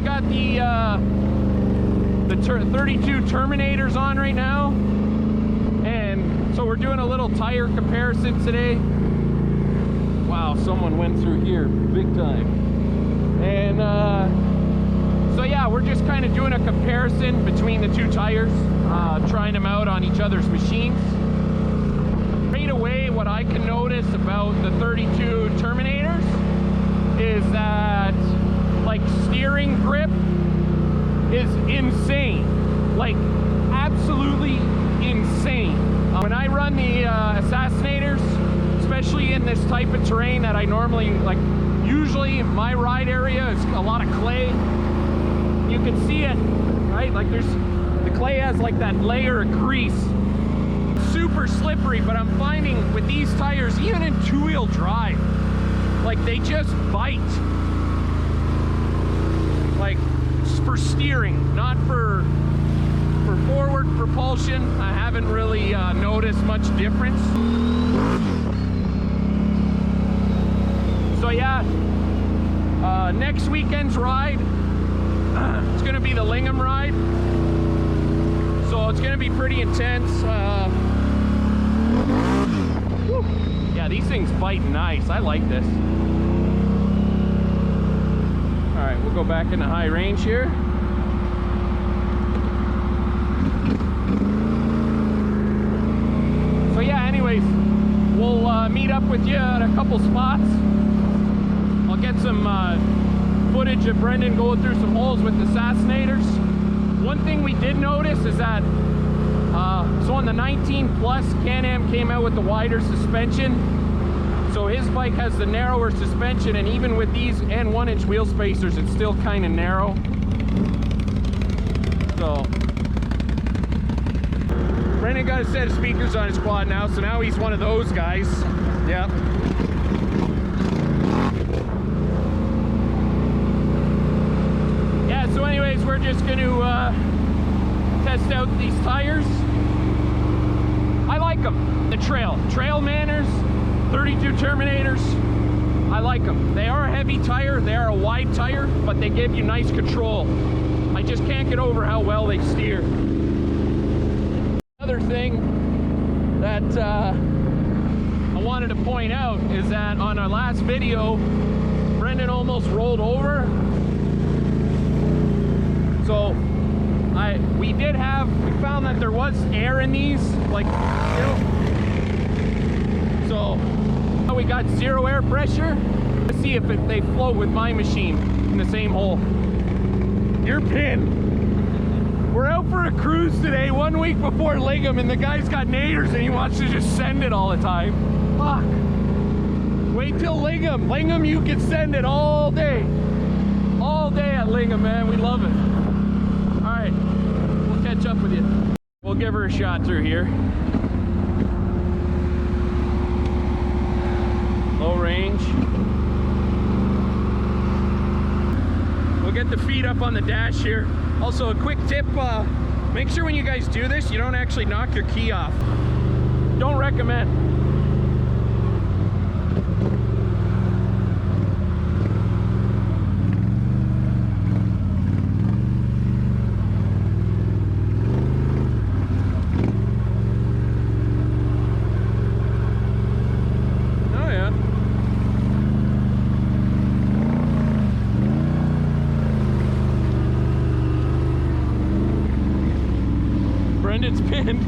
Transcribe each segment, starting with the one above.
got the 32 Terminators on right now, and so we're doing a little tire comparison today. Wow, someone went through here big time. And so yeah, we're just kind of doing a comparison between the two tires, trying them out on each other's machines. Right away, what I can notice about the 32 Terminators is that, like, steering grip is insane, like absolutely insane. When I run the Assassinators, especially in this type of terrain that I normally, like, usually my ride area is a lot of clay. You can see it, right? Like, the clay has like that layer of grease. Super slippery, but I'm finding with these tires, even in two-wheel drive, like, they just bite. Like, for steering, not for forward propulsion. I haven't really noticed much difference. So yeah, next weekend's ride, it's gonna be the Lingham ride. So it's gonna be pretty intense. Yeah, these things bite nice. I like this. All right, we'll go back into high range here. So yeah, anyways, we'll meet up with you at a couple spots. I'll get some footage of Brendan going through some holes with the Assassinators. One thing we did notice is that, so on the 19 Plus, Can-Am came out with the wider suspension. So his bike has the narrower suspension, and even with these and 1-inch wheel spacers, it's still kind of narrow. So Brendan got a set of speakers on his quad now, so now he's one of those guys. Yeah. Yeah, so anyways, we're just going to test out these tires. I like them. The Trail Manners, 32 Terminators, I like them. They are a heavy tire, they are a wide tire, but they give you nice control. I just can't get over how well they steer. Another thing that I wanted to point out is that on our last video, Brendan almost rolled over. So we found that there was air in these, like, you know. So we got zero air pressure. Let's see if they float with my machine in the same hole. You're pinned. We're out for a cruise today, 1 week before Lingham, and the guy's got naders and he wants to just send it all the time. Fuck. Wait till Lingham. Lingham, you can send it all day. All day at Lingham, man. We love it. All right, we'll catch up with you. We'll give her a shot through here. Low range. We'll get the feet up on the dash here. Also, a quick tip, make sure when you guys do this, you don't actually knock your key off. Don't recommend. Brendan's pinned.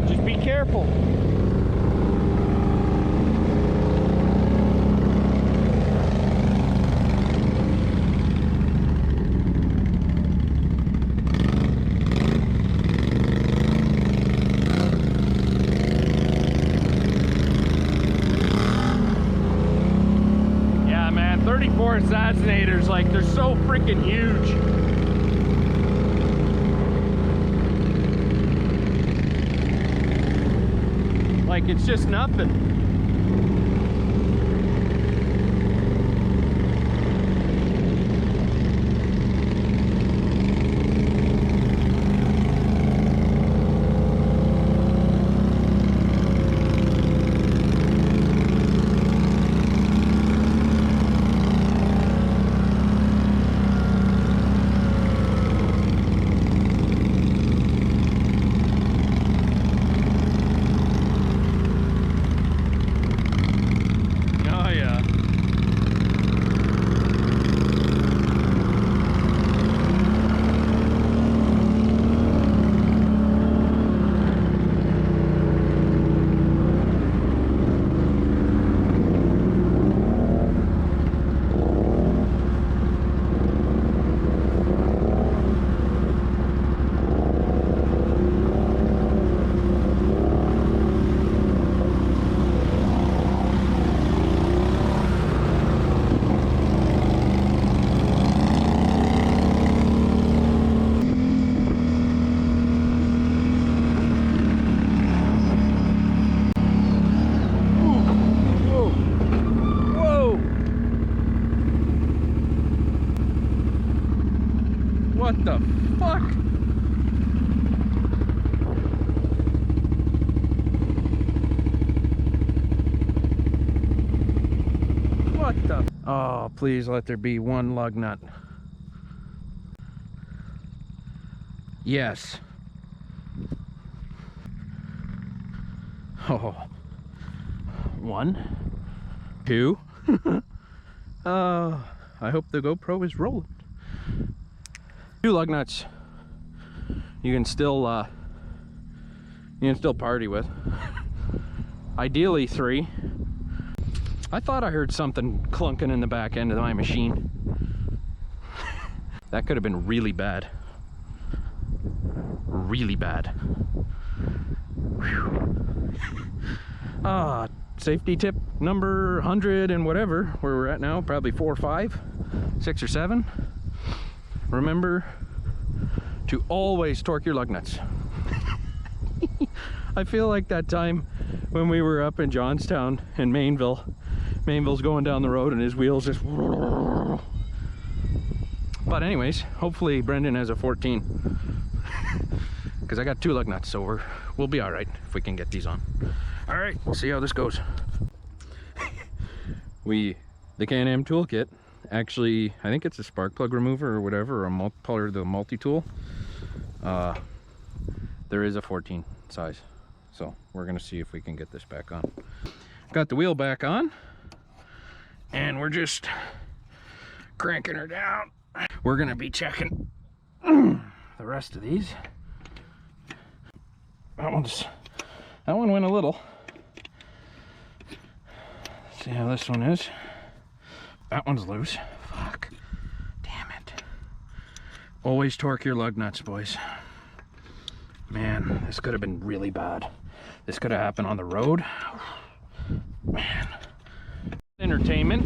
Just be careful. Yeah, man, 34 Assassinators, like, they're so freaking huge. like it's just nothing. What the fuck? What the? Oh, please let there be one lug nut. Yes. Oh. 1, 2. I hope the GoPro is rolling. 2 lug nuts you can still party with. Ideally 3. I thought I heard something clunking in the back end of my machine. That could have been really bad. Really bad. Safety tip number 100 and whatever, where we're at now, probably 4 or 5, 6 or 7. Remember to always torque your lug nuts. I feel like that time when we were up in Johnstown in Mainville. Mainville's going down the road and his wheels just... But anyways, hopefully Brendan has a 14. Because I got 2 lug nuts, so we'll be all right if we can get these on. All right, we'll see how this goes. The Can-Am toolkit, actually, I think it's a spark plug remover or whatever, or part of the multi-tool. There is a 14 size, so we're gonna see if we can get this back on. Got the wheel back on, and we're just cranking her down. We're gonna be checking the rest of these. That one went a little. Let's see how this one is. That one's loose. Fuck. Damn it. Always torque your lug nuts, boys. Man, this could have been really bad. This could have happened on the road. Man. Entertainment.